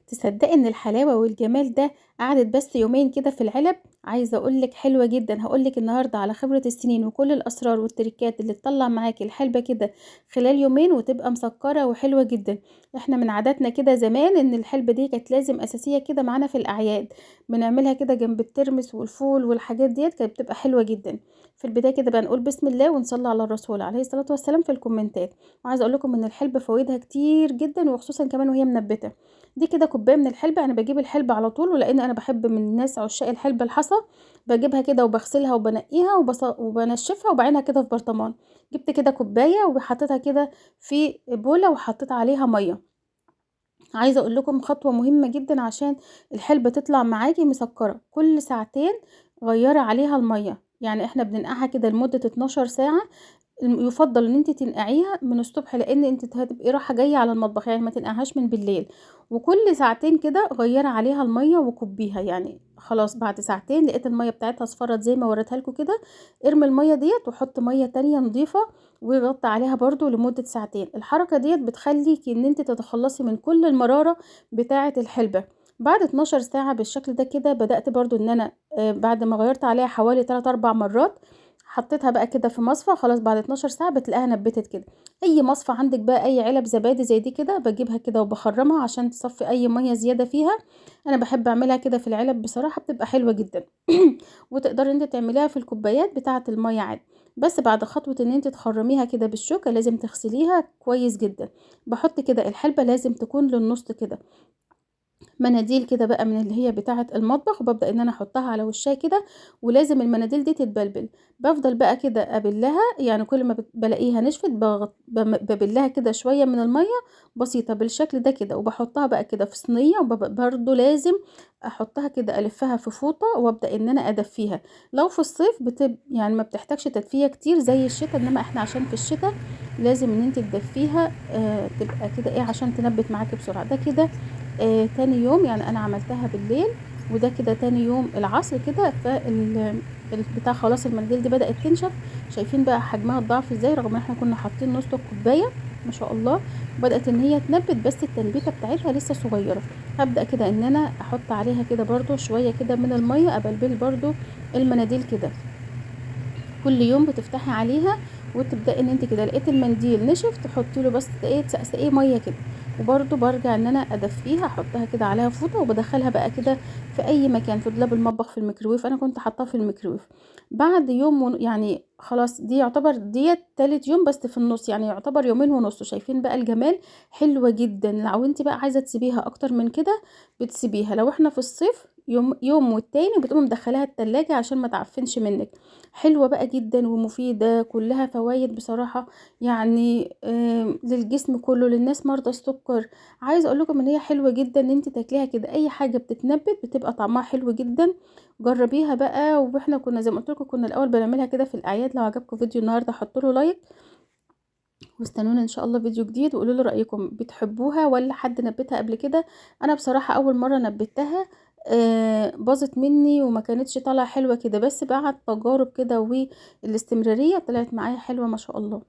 تصدقي ان الحلاوة والجمال ده قعدت بس يومين كده في العلب. عايزة اقولك حلوة جدا. هقولك النهاردة على خبرة السنين وكل الاسرار والتركات اللي تطلع معاكي الحلبة كده خلال يومين وتبقى مسكرة وحلوة جدا. احنا من عاداتنا كده زمان ان الحلبة دي كانت لازم اساسية كده معانا في الاعياد. بنعملها كده جنب الترمس والفول والحاجات ديت كانت بتبقى حلوة جدا. في البداية كده بقى نقول بسم الله ونصلي على الرسول عليه الصلاة والسلام في الكومنتات. وعايزة اقول لكم ان الحلبة فوائدها كتير جدا وخصوصا كمان وهي منبتة. دي كده كوبايه من الحلبة. انا بجيب الحلبة على طول، ولان انا بحب من الناس عشاق الحلبة الحصى بجيبها كده وبغسلها وبنقيها وبنشفها وبعينها كده في برطمان. جبت كده كوبايه وحطيتها كده في بوله وحطيت عليها ميه. عايزه اقول لكم خطوه مهمه جدا عشان الحلبة تطلع معاكي مسكره. كل ساعتين غيري عليها الميه، يعني احنا بننقعها كده لمده 12 ساعه. يفضل ان انت تنقعيها من الصبح لان انت هتبقي رايحه جايه على المطبخ، يعني ما تنقعهاش من بالليل. وكل ساعتين كده غيري عليها الميه وكبيها، يعني خلاص بعد ساعتين لقيت الميه بتاعتها اصفرت زي ما وريتها لكم كده. ارمي الميه ديت وحط ميه تانية نظيفه وغطي عليها برضو لمده ساعتين. الحركه ديت بتخليكي ان انت تتخلصي من كل المراره بتاعه الحلبه. بعد 12 ساعه بالشكل ده كده بدات برضو ان انا بعد ما غيرت عليها حوالي 3 4 مرات حطيتها بقى كده في مصفى. خلاص بعد 12 ساعة بتلاقيها نبتت كده. اي مصفى عندك بقى، اي علب زبادي زي دي كده بجيبها كده وبخرمها عشان تصفي اي مية زيادة فيها. انا بحب اعملها كده في العلب بصراحة بتبقى حلوة جدا. وتقدري انت تعمليها في الكوبايات بتاعة المية عادي. بس بعد خطوة ان انت تخرميها كده بالشوكة لازم تغسليها كويس جدا. بحط كده الحلبة لازم تكون للنص كده مناديل كده بقى من اللي هي بتاعة المطبخ، وببدأ ان انا احطها على وشها كده. ولازم المناديل دي تتبلبل. بفضل بقى كده ابلها، يعني كل ما بلاقيها نشفت ببلها كده شوية من المية بسيطة بالشكل ده كده. وبحطها بقى كده في صينية وبرضو لازم احطها كده الفها في فوطة وابدأ ان انا ادفيها. لو في الصيف يعني ما بتحتاجش تدفية كتير زي الشتاء، انما احنا عشان في الشتاء لازم ان انت تدفيها تبقى كده ايه عشان تنبت معاكي بسرعة. ده كده تاني يوم، يعني انا عملتها بالليل وده كده تاني يوم العصر كده. بتاع خلاص المنديل دي بدأت تنشف. شايفين بقى حجمها الضعف ازاي رغم ان احنا كنا حاطين نص الكوبايه ما شاء الله. بدأت ان هي تنبت بس التنبيته بتاعتها لسه صغيره. هبدأ كده ان انا احط عليها كده برضو شويه كده من الميه ابلبل برضو المناديل كده. كل يوم بتفتحي عليها وتبداي ان انت كده لقيت المنديل نشف تحطي له بس ايه تسقسقيه ميه كده. وبرده برجع ان انا ادفيها احطها كده عليها فوطه وبدخلها بقى كده في اي مكان في دولاب المطبخ في الميكروويف. انا كنت حاطاها في الميكروويف. بعد يوم يعني خلاص دي يعتبر ديت تالت يوم بس في النص، يعني يعتبر يومين ونص. شايفين بقى الجمال؟ حلوة جدا. لو انت بقى عايزة تسيبيها اكتر من كده بتسيبيها. لو احنا في الصيف يوم والتاني بتقوم مدخلاها التلاجة عشان ما تعفنش منك. حلوة بقى جدا ومفيدة كلها فوائد بصراحة. يعني للجسم كله، للناس مرضى السكر. عايزة اقول لكم ان هي حلوة جدا ان انت تاكليها كده. اي حاجة بتتنبت بتبقى طعمها حلو جدا. جربيها بقى. واحنا كنا زي ما قلت لكم كنا الاول بنعملها كده في الاعياد. لو عجبكم فيديو النهارده حطوا له لايك واستنونا ان شاء الله فيديو جديد وقولوا لي رايكم بتحبوها ولا حد نبتها قبل كده. انا بصراحه اول مره نبتها باظت مني وما كانتش طالعه حلوه كده، بس بعد تجارب كده والاستمراريه طلعت معايا حلوه ما شاء الله.